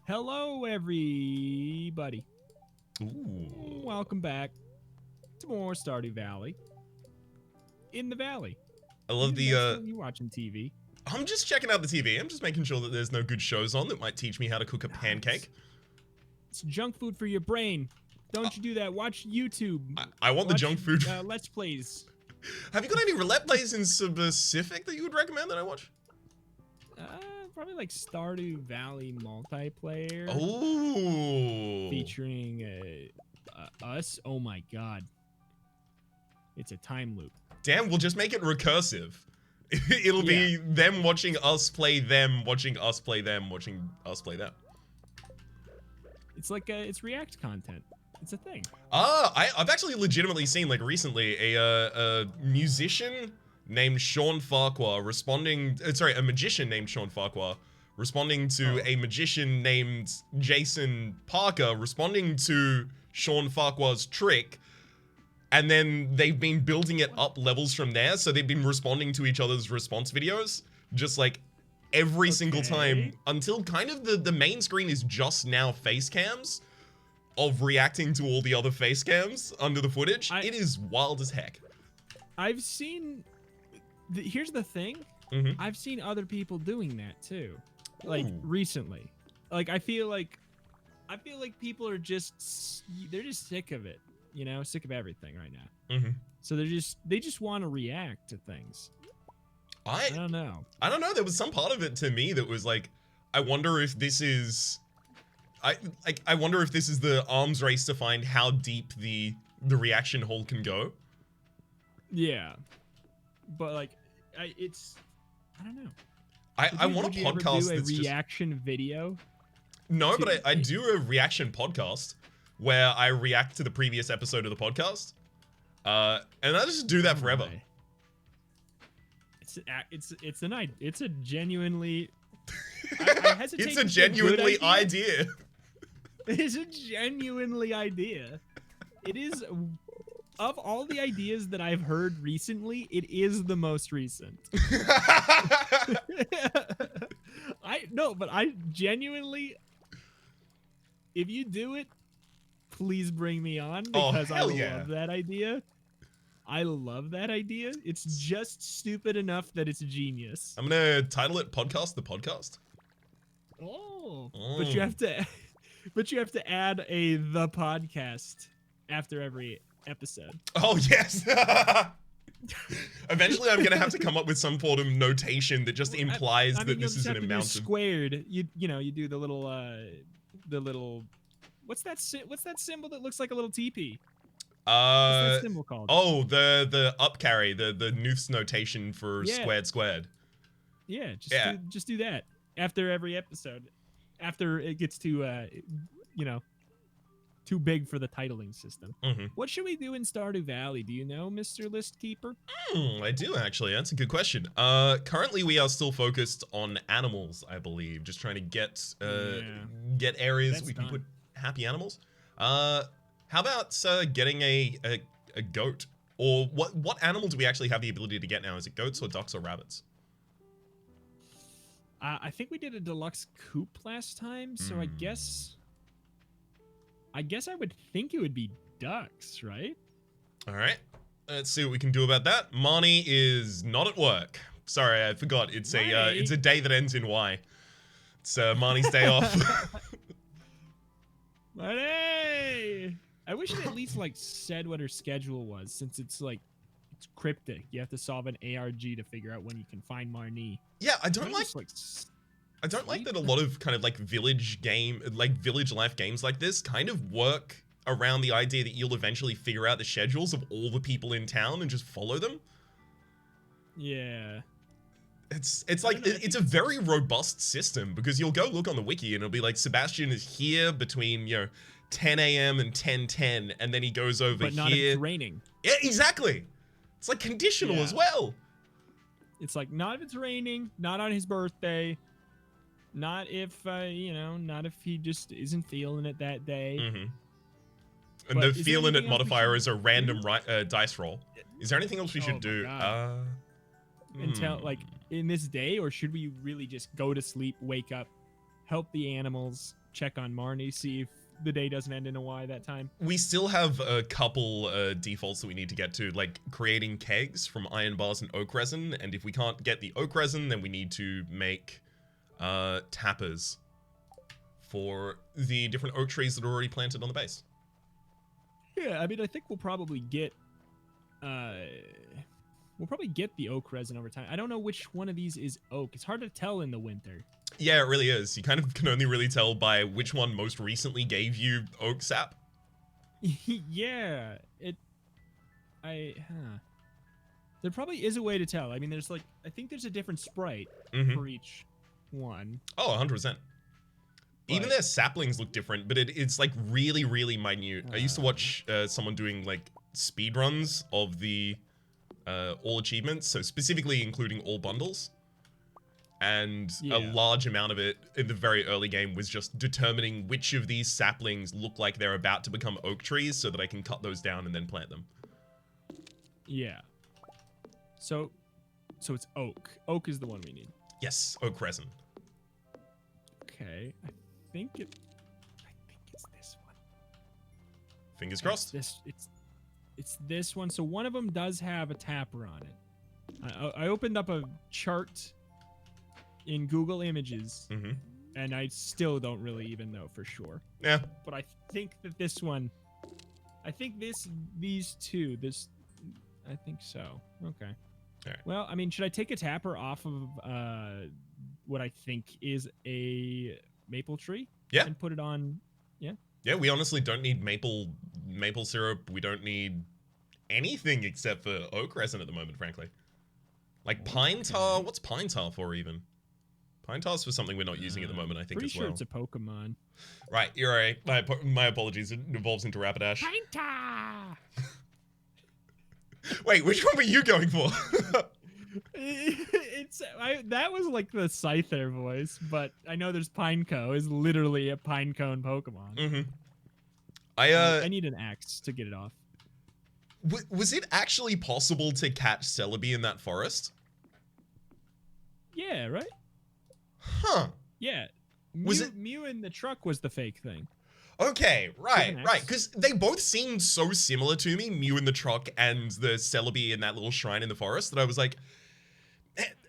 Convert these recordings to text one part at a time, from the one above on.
Hello, everybody. Ooh. Welcome back to more Stardew Valley. In the valley. I love You watching TV? I'm just checking out the TV. I'm just making sure that there's no good shows on that might teach me how to cook a pancake. It's junk food for your brain. Don't you do that. Watch YouTube. I want the junk food. Let's Plays. Have you got any roulette plays in specific that you would recommend that I watch? Probably like Stardew Valley multiplayer. Oh. Featuring us. Oh my god. It's a time loop. Damn, we'll just make it recursive. It'll be them watching us play them, watching us play them, watching us play them. It's like it's React content. It's a thing. I've actually legitimately seen, like, recently a musician named Sean Farquhar responding, a magician named Sean Farquhar responding to a magician named Jason Parker responding to Sean Farquhar's trick, and then they've been building it up levels from there, so they've been responding to each other's response videos, just like every single time, until kind of the main screen is just now face cams of reacting to all the other face cams under the footage. It is wild as heck. I've seen... Here's the thing. I've seen other people doing that too, like recently. Like I feel like people are just sick of it, you know, sick of everything right now. So they just want to react to things. I don't know. I don't know. There was some part of it to me that was like, I wonder if this is, I wonder if this is the arms race to find how deep the reaction hole can go. Yeah. But like, I don't know. I want a podcast that's a reaction video. No, but I do a reaction podcast where I react to the previous episode of the podcast, and I just do that forever. It's a genuinely. I hesitate. It's a genuinely idea. It's a genuinely idea. It is. Of all the ideas that I've heard recently, it is the most recent. I genuinely, if you do it, please bring me on, because I love that idea. I love that idea. It's just stupid enough that it's genius. I'm gonna title it "Podcast the Podcast." But you have to add the podcast after every episode. Oh yes. Eventually I'm gonna have to come up with some form of notation that just implies that this is an amount of squared. You do the little what's that symbol that looks like a little teepee? What's that symbol called? Oh, the up carry, the Newth's notation for squared. Yeah, just do that after every episode. After it gets to too big for the titling system. What should we do in Stardew Valley? Do you know, Mr. List Keeper? I do, actually. That's a good question. Currently, we are still focused on animals, I believe. Just trying to get areas we can put happy animals. How about getting a goat? Or what animal do we actually have the ability to get now? Is it goats or ducks or rabbits? I think we did a deluxe coop last time, so I guess I would think it would be ducks, right? All right. Let's see what we can do about that. Marnie is not at work. Sorry, I forgot. It's a day that ends in Y. It's Marnie's day off. Marnie! I wish it at least like said what her schedule was, since it's cryptic. You have to solve an ARG to figure out when you can find Marnie. Yeah, I don't like that a lot of kind of like village life games like this kind of work around the idea that you'll eventually figure out the schedules of all the people in town and just follow them. Yeah. It's like, it's a very robust system, because you'll go look on the wiki and it'll be like, Sebastian is here between, 10 a.m. and 10:10, and then he goes over here. But not if it's raining. Yeah, exactly. It's like conditional as well. It's like, not if it's raining, not on his birthday, not if, not if he just isn't feeling it that day. And the feeling it modifier is a random dice roll. Is there anything else we should do? Until, in this day, or should we really just go to sleep, wake up, help the animals, check on Marnie, see if the day doesn't end in a Y that time. We still have a couple defaults that we need to get to, like creating kegs from iron bars and oak resin, and if we can't get the oak resin, then we need to make tappers for the different oak trees that are already planted on the base. Yeah, I mean, I think we'll probably get the oak resin over time. I don't know which one of these is oak. It's hard to tell in the winter. Yeah, it really is. You kind of can only really tell by which one most recently gave you oak sap. Yeah, there probably is a way to tell. I mean, there's like, I think there's a different sprite for each one. Oh, 100%. Even their saplings look different, but it's like really, really minute. I used to watch someone doing like speed runs of the all achievements, so specifically including all bundles. And a large amount of it in the very early game was just determining which of these saplings look like they're about to become oak trees so that I can cut those down and then plant them. Yeah. So it's oak. Oak is the one we need. Yes, oak resin. Okay. I think it's this one. Fingers crossed. It's this one. So one of them does have a tapper on it. I opened up a chart in Google Images, and I still don't really even know for sure. Yeah. But I think that this one, I think these two, I think so. Okay. All right. Well, I mean, should I take a tapper off of what I think is a maple tree? Yeah. And put it on, yeah? Yeah, we honestly don't need maple syrup. We don't need anything except for oak resin at the moment, frankly. Like pine tar, what's pine tar for even? Pine tar's for something we're not using at the moment, I think, as well. Pretty sure it's a Pokemon. Right, you're right. My apologies. It evolves into Rapidash. Pine tar! Wait, which one were you going for? That was like the Scyther voice, but I know there's Pineco is literally a Pinecone Pokemon. I need an axe to get it off. Was it actually possible to catch Celebi in that forest? Yeah, right? Huh. Yeah. Mew in the truck was the fake thing. Okay, right. Because they both seemed so similar to me, Mew in the truck and the Celebi in that little shrine in the forest, that I was like,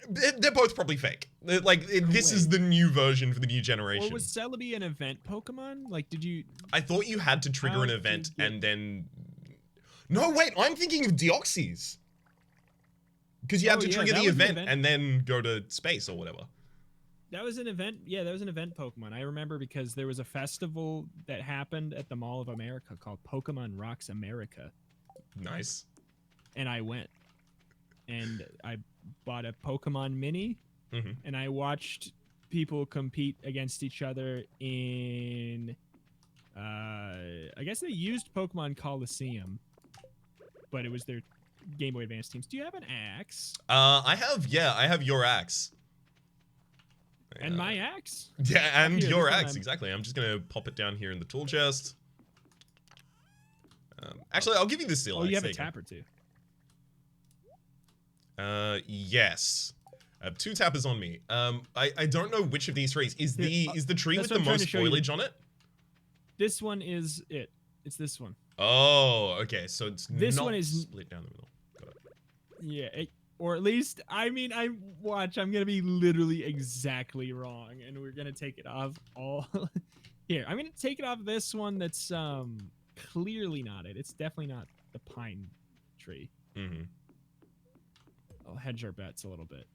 they're both probably fake. This is the new version for the new generation. Or was Celebi an event Pokemon? Like, did you... I thought you had to trigger an event and then... No, wait, I'm thinking of Deoxys. Because you had to trigger the event and then go to space or whatever. That was an event. Yeah, that was an event Pokemon. I remember because there was a festival that happened at the Mall of America called Pokemon Rocks America. Nice. And I went. And I bought a Pokemon Mini. And I watched people compete against each other in... I guess they used Pokemon Coliseum. But it was their Game Boy Advance teams. Do you have an axe? I have your axe. And my axe? Yeah, and your axe, exactly. I'm just gonna pop it down here in the tool chest. Actually, I'll give you the steel axe. Oh, you have a tapper too. Yes. I have 2 tappers on me. I don't know which of these trees. Is the tree with the most foliage on it? This one is it. It's this one. Oh, okay. So it's this not one is split down the middle. Got it. Yeah, or at least, I mean, I'm gonna be literally exactly wrong, and we're gonna take it off all. Here, I'm gonna take it off this one that's clearly not it. It's definitely not the pine tree. I'll hedge our bets a little bit.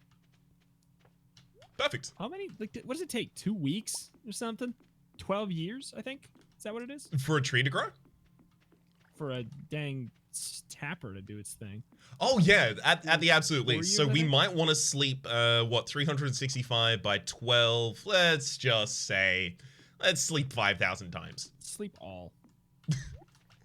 Perfect. How many? Like, what does it take? 2 weeks or something? 12 years, I think. Is that what it is? For a tree to grow? For a dang tapper to do its thing. Oh yeah, at the absolute least. So we might want to sleep 365 by 12. Let's just say, let's sleep 5,000 times. Sleep all.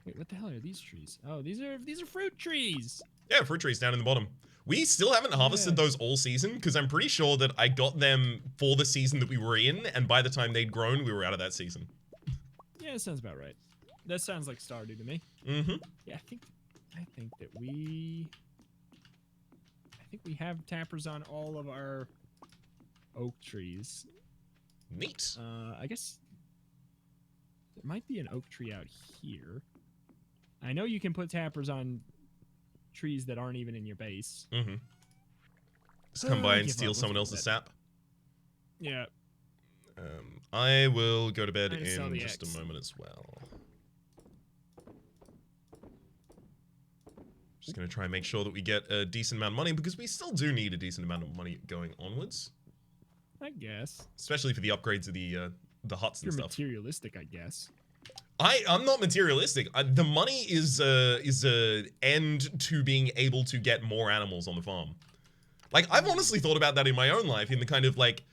Wait, what the hell are these trees? Oh, these are fruit trees. Yeah, fruit trees down in the bottom. We still haven't harvested those all season because I'm pretty sure that I got them for the season that we were in, and by the time they'd grown, we were out of that season. Yeah, that sounds about right. That sounds like Stardew to me. Yeah, I think that we have tappers on all of our oak trees. Neat. I guess There might be an oak tree out here. I know you can put tappers on trees that aren't even in your base. Mm-hmm. Just come by and steal someone else's sap. Yeah. I will go to bed in just a moment as well. Just going to try and make sure that we get a decent amount of money, because we still do need a decent amount of money going onwards. I guess. Especially for the upgrades of the huts and stuff. You're materialistic, I guess. I'm not materialistic. The money is a end to being able to get more animals on the farm. Like, I've honestly thought about that in my own life, in the kind of like,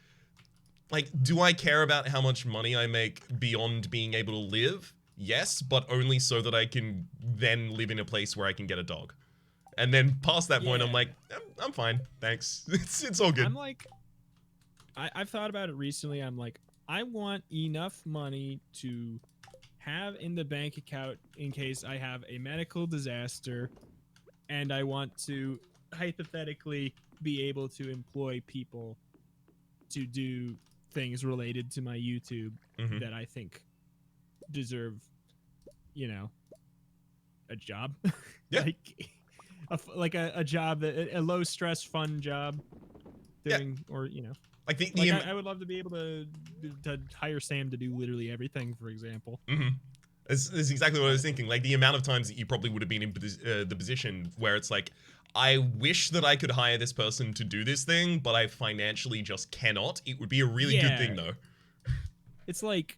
do I care about how much money I make beyond being able to live? Yes, but only so that I can then live in a place where I can get a dog. And then past that point, I'm like, I'm fine, thanks. It's all good. I'm like, I've thought about it recently. I'm like, I want enough money to have in the bank account in case I have a medical disaster, and I want to hypothetically be able to employ people to do things related to my YouTube that I think deserve, you know, a job. Yeah. like a job, that a low stress fun job doing, or, you know, like I would love to be able to hire Sam to do literally everything, for example. This is exactly what I was thinking. Like, the amount of times that you probably would have been in the position where it's like, I wish that I could hire this person to do this thing, but I financially just cannot. It would be a really good thing, though. It's like,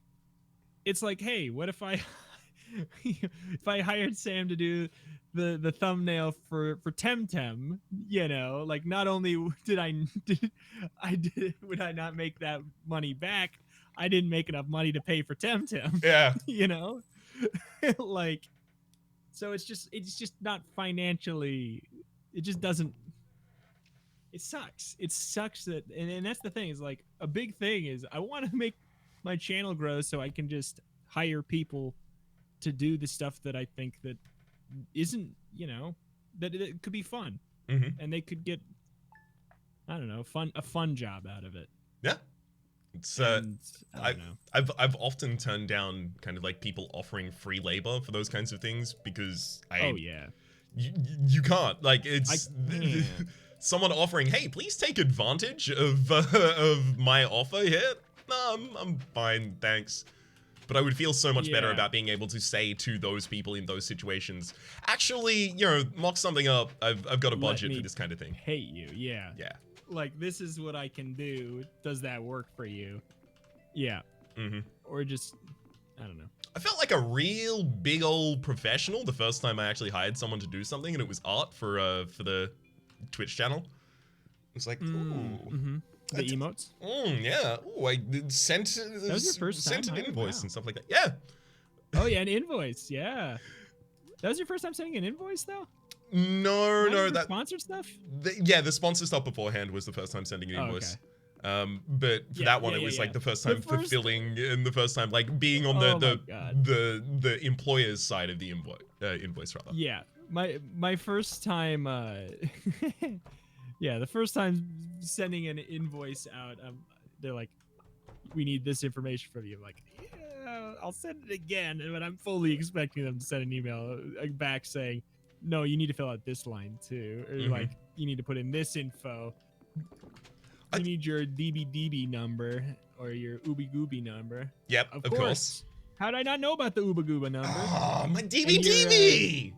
hey, what if I if I hired Sam to do the thumbnail for Temtem, you know, like, not only would I not make that money back, I didn't make enough money to pay for Temtem. Yeah. You know? Like, so it's just not financially, it just doesn't, it sucks. It sucks that, and that's the thing, is like, a big thing is I want to make my channel grow so I can just hire people to do the stuff that I think that isn't, you know, that it could be fun, and they could get, I don't know, a fun job out of it. Yeah. It's I've often turned down kind of like people offering free labor for those kinds of things, because you can't, like, it's someone offering, hey, please take advantage of my offer here. No, I'm fine, thanks. But I would feel so much better about being able to say to those people in those situations, actually, you know, mock something up. I've got a budget for this kind of thing. Hate you, yeah. Like, this is what I can do. Does that work for you? Yeah. Or just, I don't know. I felt like a real big old professional the first time I actually hired someone to do something, and it was art for the Twitch channel. It's like, ooh. The emotes? Yeah. Ooh, I sent that was your first time an invoice and stuff like that. Yeah. Oh, yeah, an invoice. Yeah. That was your first time sending an invoice, though? No, that sponsored stuff. The sponsor stuff beforehand was the first time sending an invoice. Okay. But for that one, it was like the first time fulfilling, and the first time like being on the employer's side of the invoice rather. Yeah, my first time. Yeah, the first time sending an invoice out, they're like, "We need this information from you." I'm like, yeah, I'll send it again, but I'm fully expecting them to send an email back saying, no, you need to fill out this line too, or like, you need to put in this info. You need your DBDB number or your Ooby Gooby number. Yep, of course. How did I not know about the Ooba Gooba number? Oh, my DBDB!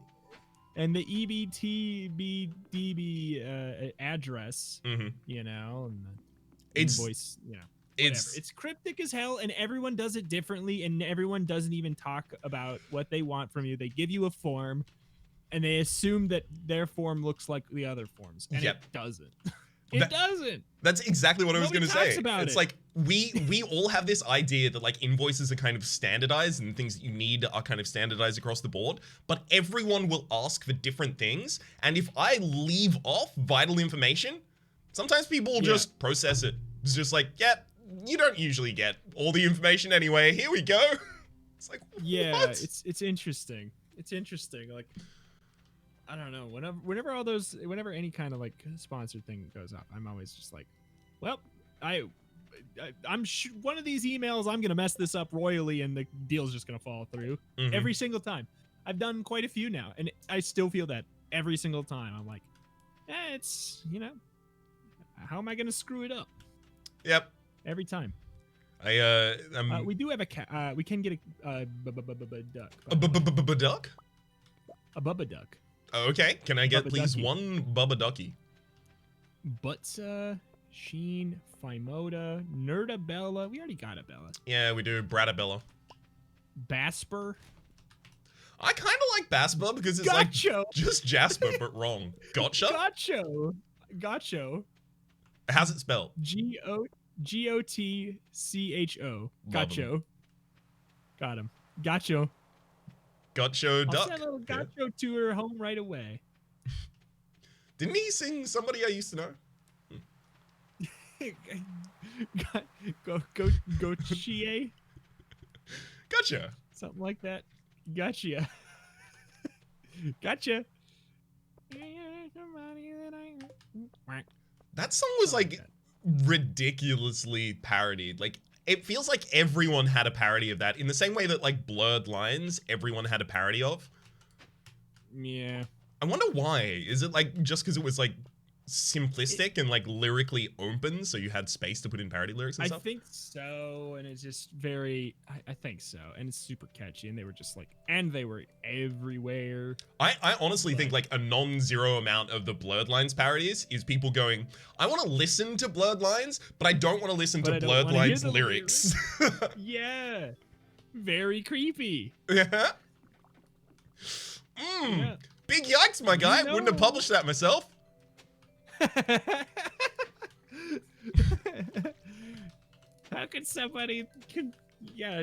And the EBTBDB address, you know, and the invoice, you know. It's cryptic as hell, and everyone does it differently, and everyone doesn't even talk about what they want from you. They give you a form, and they assume that their form looks like the other forms, and it doesn't. It doesn't. That's exactly what I was going to say. It's like we all have this idea that like invoices are kind of standardized and things that you need are kind of standardized across the board, but everyone will ask for different things, and if I leave off vital information, sometimes people will just process it. It's just like, you don't usually get all the information anyway. Here we go. It's like, what? It's interesting. It's interesting. Like, I don't know. Whenever any kind of like sponsored thing goes up, I'm always just like, well, I'm one of these emails, I'm gonna mess this up royally, and the deal's just gonna fall through every single time. I've done quite a few now, and I still feel that every single time. I'm like, it's how am I gonna screw it up? Yep. Every time. We do have a cat. We can get a duck. A duck? A bubba duck. Okay. Can I get Bubba please ducky. one bubba ducky? Butsa, Sheen, Phimoda, Nerdabella. We already got a Bella. Yeah, we do. Bradabella. Basper. I kind of like Basper because it's Gotcho. like just Jasper, but wrong. Gotcha? Gotcho. How's it spelled? Gotcho. Gotcho. Got him. Gotcho. Gotcho duck. I'll send a little Gotcho to her home right away. Didn't he sing Somebody I Used to Know? Go Chie? Gotcha. Something like that. Gotcha. Gotcha. That song was like ridiculously parodied. Like, it feels like everyone had a parody of that in the same way that like Blurred Lines, everyone had a parody of. Yeah. I wonder why. Is it like just because it was like simplistic and like lyrically open, so you had space to put in parody lyrics and stuff? I think so, and it's just very, I think so, and it's super catchy, and they were just like, and they were everywhere. I honestly think like a non-zero amount of the Blurred Lines parodies is people going, I want to listen to Blurred Lines, but I don't want to listen to Blurred Lines lyrics. Yeah. Very creepy. Yeah. Yeah. Big yikes, my guy. Wouldn't have published that myself. How could somebody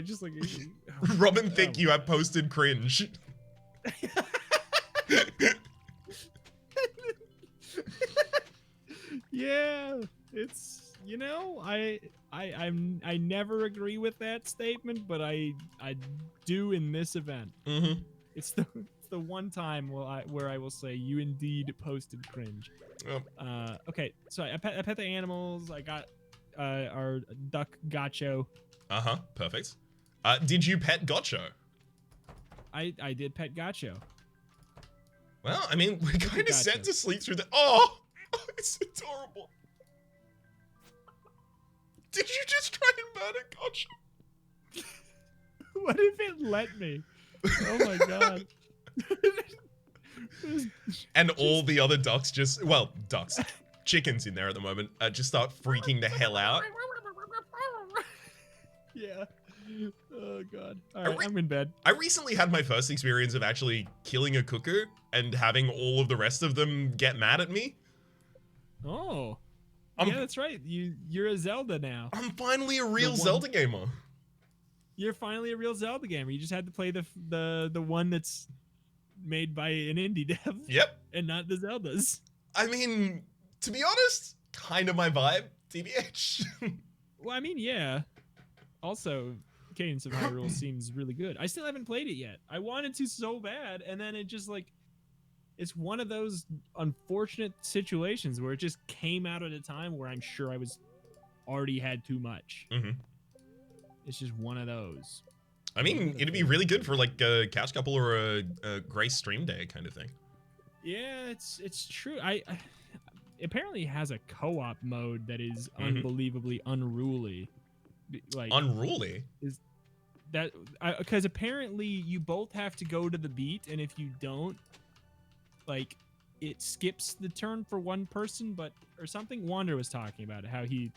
just like Robin, think you have posted cringe. Yeah, it's I never agree with that statement, but I do in this event. It's the one time where I will say you indeed posted cringe. Oh. Okay, so I pet the animals. I got our duck Gotcho. Perfect. Did you pet Gotcho? I did pet Gotcho. Well, I mean, we're kind of set to sleep through the. Oh, it's adorable. Did you just try and murder Gotcho? What if it let me? Oh my god. And all the other ducks just, well, ducks, chickens in there at the moment, just start freaking the hell out. Yeah. Oh god. All right, I'm in bed. I recently had my first experience of actually killing a cuckoo and having all of the rest of them get mad at me. Oh. Yeah, that's right. You're a Zelda now. I'm finally a real Zelda gamer. You're finally a real Zelda gamer. You just had to play the one that's made by an indie dev. Yep. And not the Zeldas. I mean, to be honest, kind of my vibe, TBH. Well, I mean, yeah. Also, Cadence of Hyrule seems really good. I still haven't played it yet. I wanted to so bad, and then it just like, it's one of those unfortunate situations where it just came out at a time where I'm sure I was already had too much. It's just one of those. I mean, it'd be really good for like a couch couple or a Grace stream day kind of thing. Yeah, it's true. I apparently has a co-op mode that is unbelievably unruly. Like unruly is that because apparently you both have to go to the beat, and if you don't, like, it skips the turn for one person, but or something. Wander was talking about how he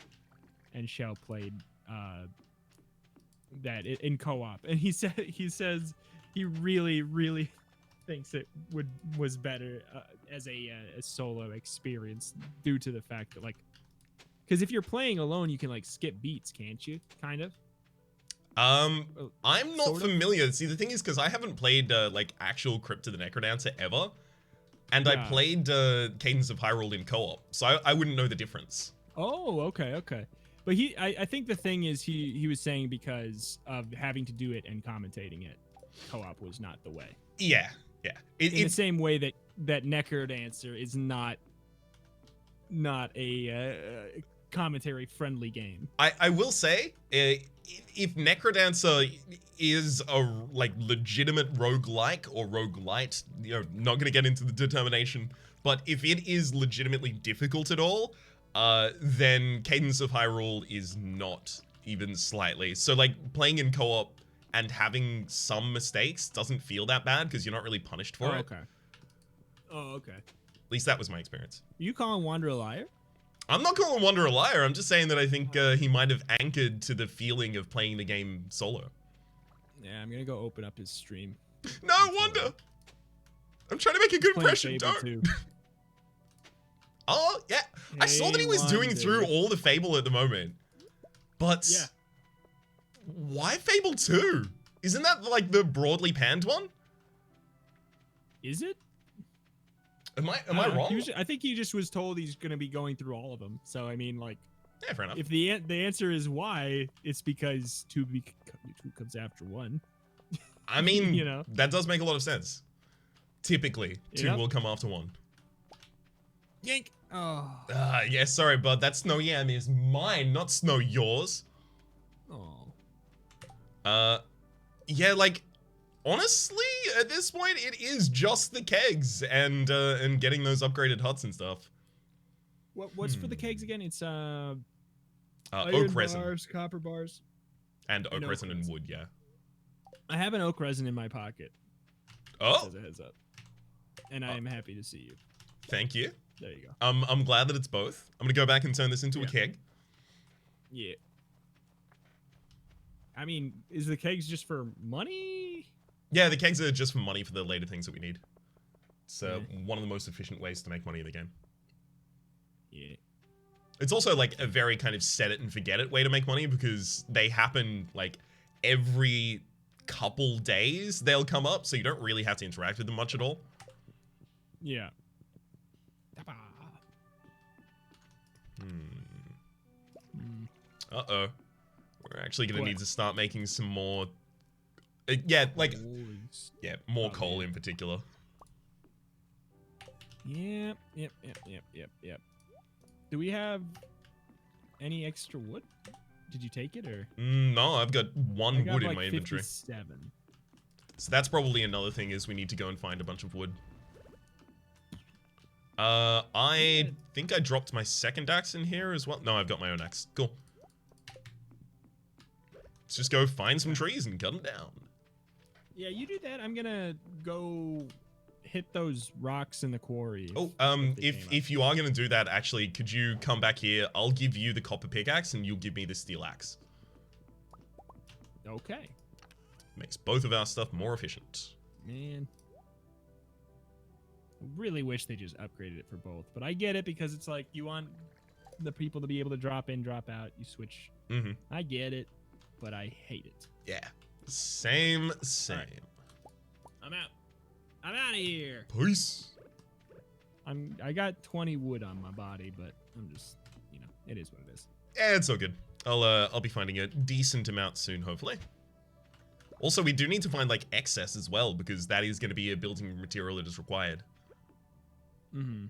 and Shell played that in co-op, and he says he really thinks it was better as a solo experience due to the fact that, like, because if you're playing alone, you can like skip beats, can't you? Kind of. I'm not familiar. See, the thing is, because I haven't played like actual Crypt of the Necrodancer ever, and I played Cadence of Hyrule in co-op, so I wouldn't know the difference. Oh, okay. But I think the thing is he was saying because of having to do it and commentating it, co-op was not the way. Yeah. In the same way that Necrodancer is not a commentary friendly game. I will say, if Necrodancer is a like legitimate roguelike or roguelite, not gonna get into the determination, but if it is legitimately difficult at all, then Cadence of Hyrule is not even slightly. So like playing in co-op and having some mistakes doesn't feel that bad because you're not really punished for it. Okay. Oh, okay. At least that was my experience. You calling Wander a liar? I'm not calling Wander a liar. I'm just saying that I think he might have anchored to the feeling of playing the game solo. Yeah, I'm gonna go open up his stream. No, Wander! I'm trying to make a good impression, don't. Oh, yeah. Hey, I saw that he was doing through all the Fable at the moment. But yeah. Why Fable 2? Isn't that like the broadly panned one? Is it? Am I wrong? I think he just was told he's going to be going through all of them. So I mean, like, yeah, fair enough. If the answer is why, it's because two comes after one. I mean, that does make a lot of sense. Typically, two will come after one. Yank. Oh. Yeah, sorry, bud. That snow yam is mine, not snow yours. Oh. Yeah, like, honestly, at this point, it is just the kegs and getting those upgraded huts and stuff. What's for the kegs again? It's oak resin, bars, copper bars, and oak resin and wood. Yeah. I have an oak resin in my pocket. Oh. As a heads up. And I am happy to see you. Thank you. There you go. I'm glad that it's both. I'm gonna go back and turn this into a keg. Yeah. I mean, is the kegs just for money? Yeah, the kegs are just for money for the later things that we need. It's one of the most efficient ways to make money in the game. Yeah. It's also like a very kind of set it and forget it way to make money because they happen like every couple days they'll come up, so you don't really have to interact with them much at all. Yeah. Uh-oh. We're actually going to need to start making some more... yeah, like... Yeah, more coal in particular. Yep. Do we have any extra wood? Did you take it, or...? No, I've got one wood in my inventory. 57. So that's probably another thing is we need to go and find a bunch of wood. I think I dropped my second axe in here as well. No, I've got my own axe. Cool. Let's just go find some trees and cut them down. Yeah, you do that. I'm gonna go hit those rocks in the quarry. Oh, if you are gonna do that, actually, could you come back here? I'll give you the copper pickaxe and you'll give me the steel axe. Okay. Makes both of our stuff more efficient. Man. I really wish they just upgraded it for both, but I get it because it's like you want the people to be able to drop in, drop out. You switch. Mm-hmm. I get it, but I hate it. Yeah. Same. Right. I'm out. I'm out of here. Peace. I got 20 wood on my body, but I'm just, it is what it is. Yeah, it's all good. I'll be finding a decent amount soon, hopefully. Also, we do need to find like excess as well because that is going to be a building material that is required. Mm-hmm.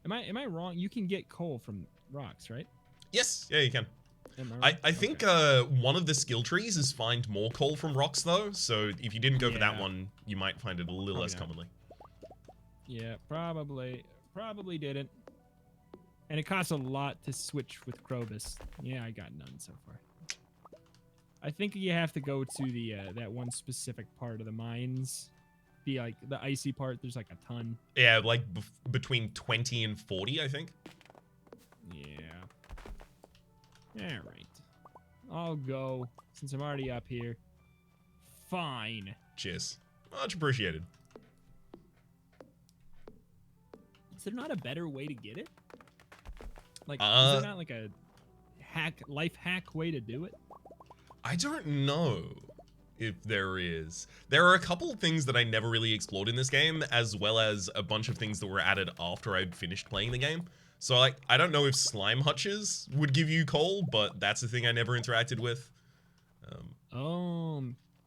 Am I wrong? You can get coal from rocks, right? Yes. Yeah, you can. I think one of the skill trees is find more coal from rocks though, so if you didn't go for that one, you might find it a little less commonly. Yeah, probably didn't. And it costs a lot to switch with Krobus. Yeah, I got none so far. I think you have to go to the that one specific part of the mines. The icy part, there's like a ton. Yeah, like between 20 and 40, I think. Yeah. Alright. I'll go, since I'm already up here. Fine. Cheers. Much appreciated. Is there not a better way to get it? Like, is there not like a life hack way to do it? I don't know if there is. There are a couple of things that I never really explored in this game, as well as a bunch of things that were added after I'd finished playing the game. So, like, I don't know if slime hutches would give you coal, but that's a thing I never interacted with.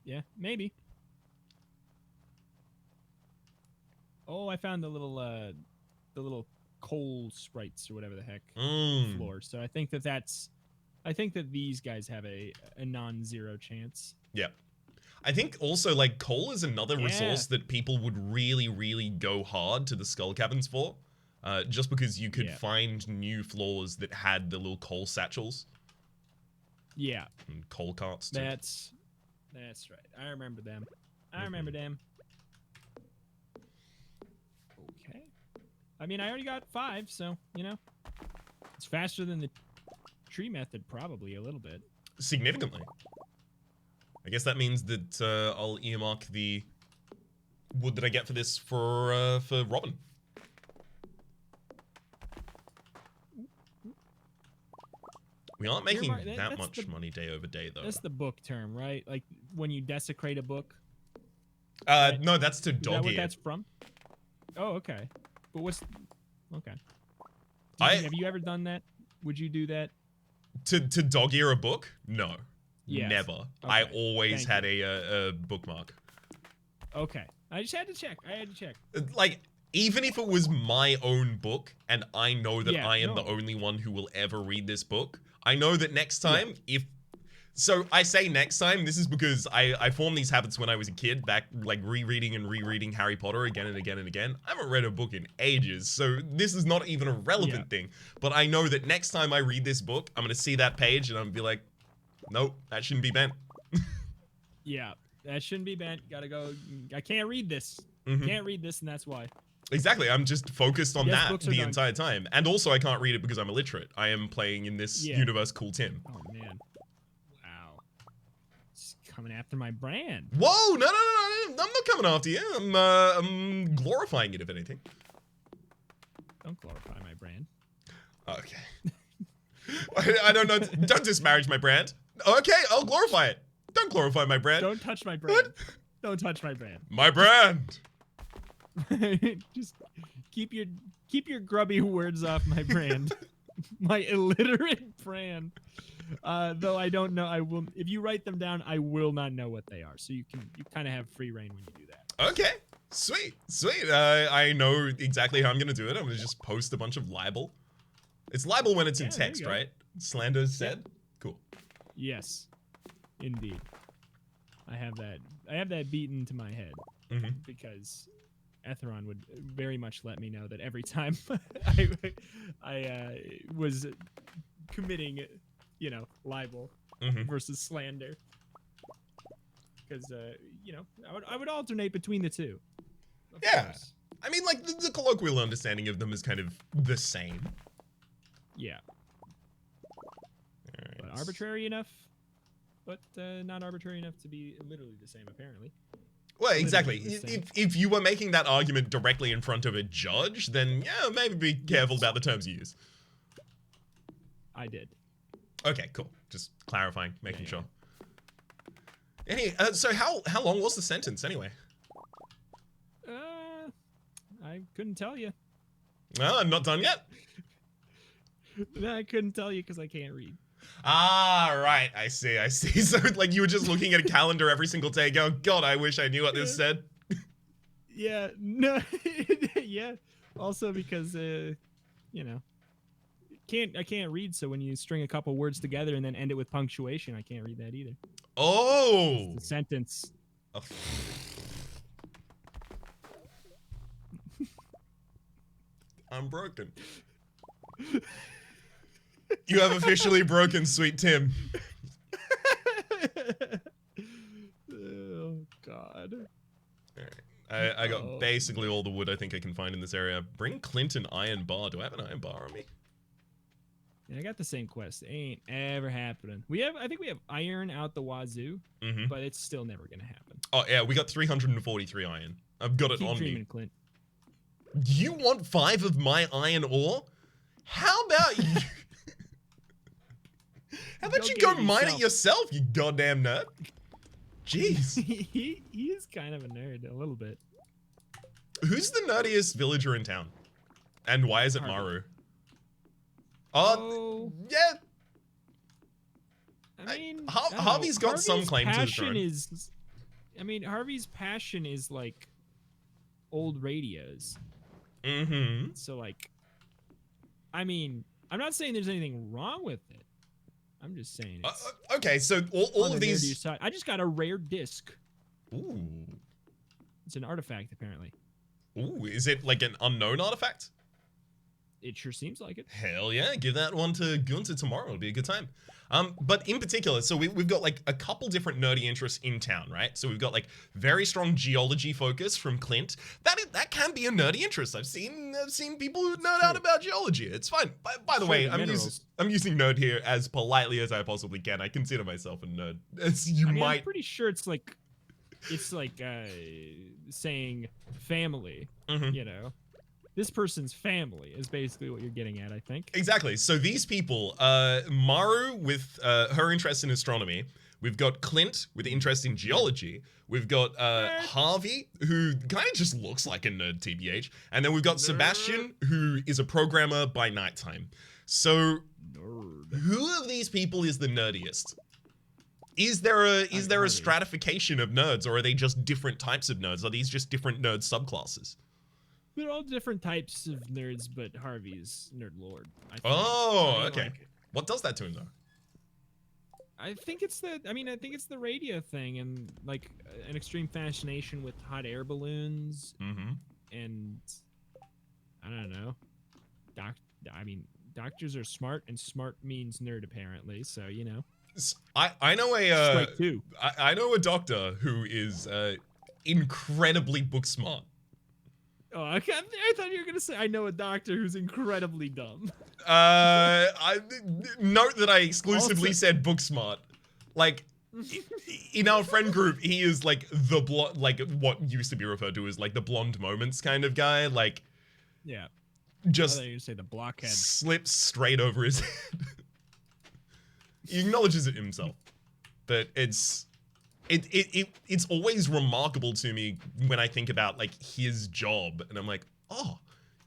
Yeah, maybe. Oh, I found the little coal sprites or whatever the heck Mm. floor. So I think that these guys have a non-zero chance. Yeah. I think also, like, coal is another Yeah. resource that people would really, really go hard to the skull cabins for. Just because you could find new floors that had the little coal satchels. Yeah. And coal carts, too. That's right. I remember them. I remember them. Okay. I mean, I already got 5, so, you know. It's faster than the tree method, probably, a little bit. Significantly. I guess that means that I'll earmark the wood that I get for this for Robin. We aren't making that much money day over day, though. That's the book term, right? Like, when you desecrate a book? Right? No, that's to dog ear. Is that what that's from? Oh, okay. But what's... Okay. Have you ever done that? Would you do that? To dog ear a book? No. Yes. Never. Okay. I always had a bookmark. Okay. I just had to check. Like, even if it was my own book, and I know that I am the only one who will ever read this book, I know that next time, So I say next time, this is because I formed these habits when I was a kid, back, like, rereading and rereading Harry Potter again and again and again. I haven't read a book in ages, so this is not even a relevant thing. But I know that next time I read this book, I'm gonna see that page and I'm gonna be like, nope, that shouldn't be bent. Yeah, that shouldn't be bent. Gotta go. I can't read this. Can't read this, and that's why. Exactly, I'm just focused on that the entire time. And also I can't read it because I'm illiterate. I am playing in this universe Cool Tim. Oh, man. Wow. It's coming after my brand. Whoa, no, I'm not coming after you. I'm glorifying it, if anything. Don't glorify my brand. Okay. I don't know. Don't disparage my brand. Okay, I'll glorify it. Don't glorify my brand. Don't touch my brand. What? Don't touch my brand. My brand. Just keep your grubby words off my brand. My illiterate brand. Though I don't know, I will. If you write them down, I will not know what they are. So you kind of have free reign when you do that. Okay, sweet. I know exactly how I'm gonna do it. I'm gonna just post a bunch of libel. It's libel when it's in text, right? Slander said. Cool. Yes, indeed. I have that beaten into my head because Etheron would very much let me know that every time I was committing, libel versus slander, because I would alternate between the two. Of course. I mean, like the colloquial understanding of them is kind of the same. Yeah. But arbitrary enough, but not arbitrary enough to be literally the same, apparently. Well, exactly. If you were making that argument directly in front of a judge, then yeah, maybe be careful about the terms you use. I did. Okay, cool. Just clarifying, making sure. So how long was the sentence anyway? I couldn't tell you. Well, I'm not done yet. No, I couldn't tell you because I can't read. Ah, right. I see. So, like, you were just looking at a calendar every single day going, God, I wish I knew what this said. Yeah. No. Yeah. Also because, I can't read, so when you string a couple words together and then end it with punctuation, I can't read that either. Oh! It's the sentence. Oh. I'm broken. You have officially broken, sweet Tim. Oh, God. Alright. I got basically all the wood I think I can find in this area. Bring Clint an iron bar. Do I have an iron bar on me? Yeah, I got the same quest. It ain't ever happening. I think we have iron out the wazoo, but it's still never gonna happen. Oh yeah, we got 343 iron. I've got it on dreaming, me. Clint. You want 5 of my iron ore? How about you? How about you go mine it yourself, you goddamn nerd? Jeez. he is kind of a nerd, a little bit. Who's the nerdiest villager in town? And why is it Maru? Oh, yeah. I mean, Harvey's got some claim to the throne. Harvey's passion is like old radios. Mm-hmm. So like, I mean, I'm not saying there's anything wrong with it. I'm just saying it's okay, so all on of the nerdier these. side. I just got a rare disc. Ooh. It's an artifact, apparently. Ooh, is it like an unknown artifact? It sure seems like it. Hell yeah, give that one to Gunter tomorrow. It'll be a good time. But in particular, so we've got like a couple different nerdy interests in town, right? So we've got like very strong geology focus from Clint. That can be a nerdy interest. I've seen people who nerd out about geology. It's fine. By the way, I'm using nerd here as politely as I possibly can. I consider myself a nerd. I'm pretty sure it's like saying family. Mm-hmm. You know. This person's family is basically what you're getting at, I think. Exactly. So these people, Maru with her interest in astronomy. We've got Clint with interest in geology. We've got Harvey, who kind of just looks like a nerd, TBH. And then we've got Sebastian, who is a programmer by nighttime. So, who of these people is the nerdiest? Is there a stratification of nerds, or are they just different types of nerds? Are these just different nerd subclasses? They're all different types of nerds, but Harvey's nerd lord. I think. Oh, okay. What does that to him though? I think it's the radio thing and like an extreme fascination with hot air balloons. Mm-hmm. And I don't know. Doctors are smart, and smart means nerd apparently. So you know. I know Strike two. I know a doctor who is incredibly book smart. Oh, I thought you were gonna say I know a doctor who's incredibly dumb. I note that I exclusively said book smart. Like, in our friend group, he is like like what used to be referred to as like the blonde moments kind of guy. Like, yeah, just I thought you were gonna say the blockhead. Slips straight over his head. He acknowledges it himself, but it's always remarkable to me when I think about like his job, and I'm like, oh,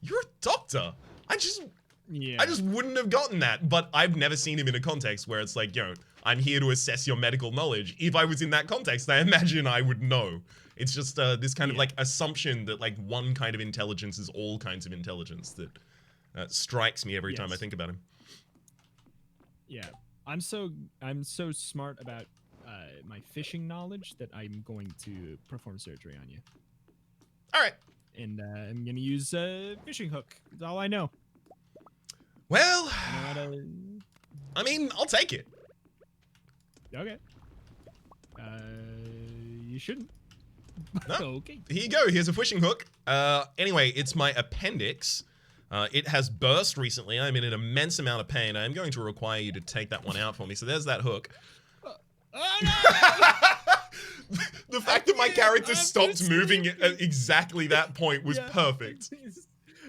you're a doctor. I just wouldn't have gotten that. But I've never seen him in a context where it's like, I'm here to assess your medical knowledge. If I was in that context, I imagine I would know. It's just this kind of like assumption that like one kind of intelligence is all kinds of intelligence that strikes me every time I think about him. Yeah, I'm so smart about my fishing knowledge that I'm going to perform surgery on you. All right. And I'm going to use a fishing hook. That's all I know. Well, I mean, I'll take it. Okay. You shouldn't. No. Okay. Here you go. Here's a fishing hook. Anyway, it's my appendix. It has burst recently. I'm in an immense amount of pain. I'm going to require you to take that one out for me. So there's that hook. Oh no! The fact that my character stopped moving at exactly that point was perfect.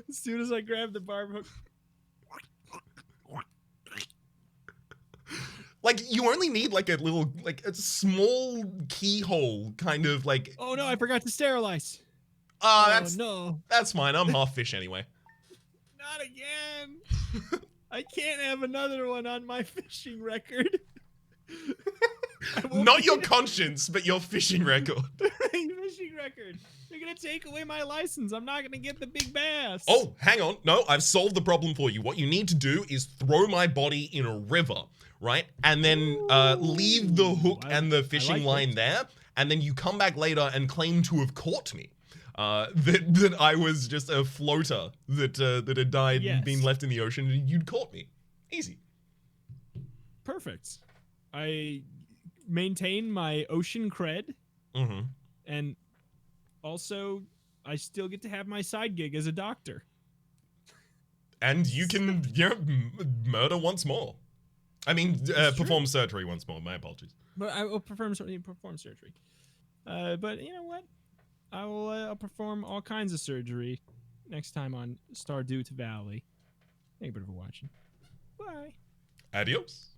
As soon as I grabbed the barb hook. Like, you only need like a little, like a small keyhole kind of like. Oh no, I forgot to sterilize. That's fine. I'm half fish anyway. Not again. I can't have another one on my fishing record. Not your conscience, but your fishing record. Fishing record. They're gonna take away my license. I'm not gonna get the big bass. Oh, hang on. No, I've solved the problem for you. What you need to do is throw my body in a river, right? And then leave the hook and the fishing line there. And then you come back later and claim to have caught me. That I was just a floater that had died and been left in the ocean, and you'd caught me. Easy. Perfect. I maintain my ocean cred, and also I still get to have my side gig as a doctor. And you can murder once more. I mean, perform surgery once more. My apologies. But I will perform surgery. But you know what? I'll perform all kinds of surgery next time on Stardew Valley. Thank you for watching. Bye. Adios.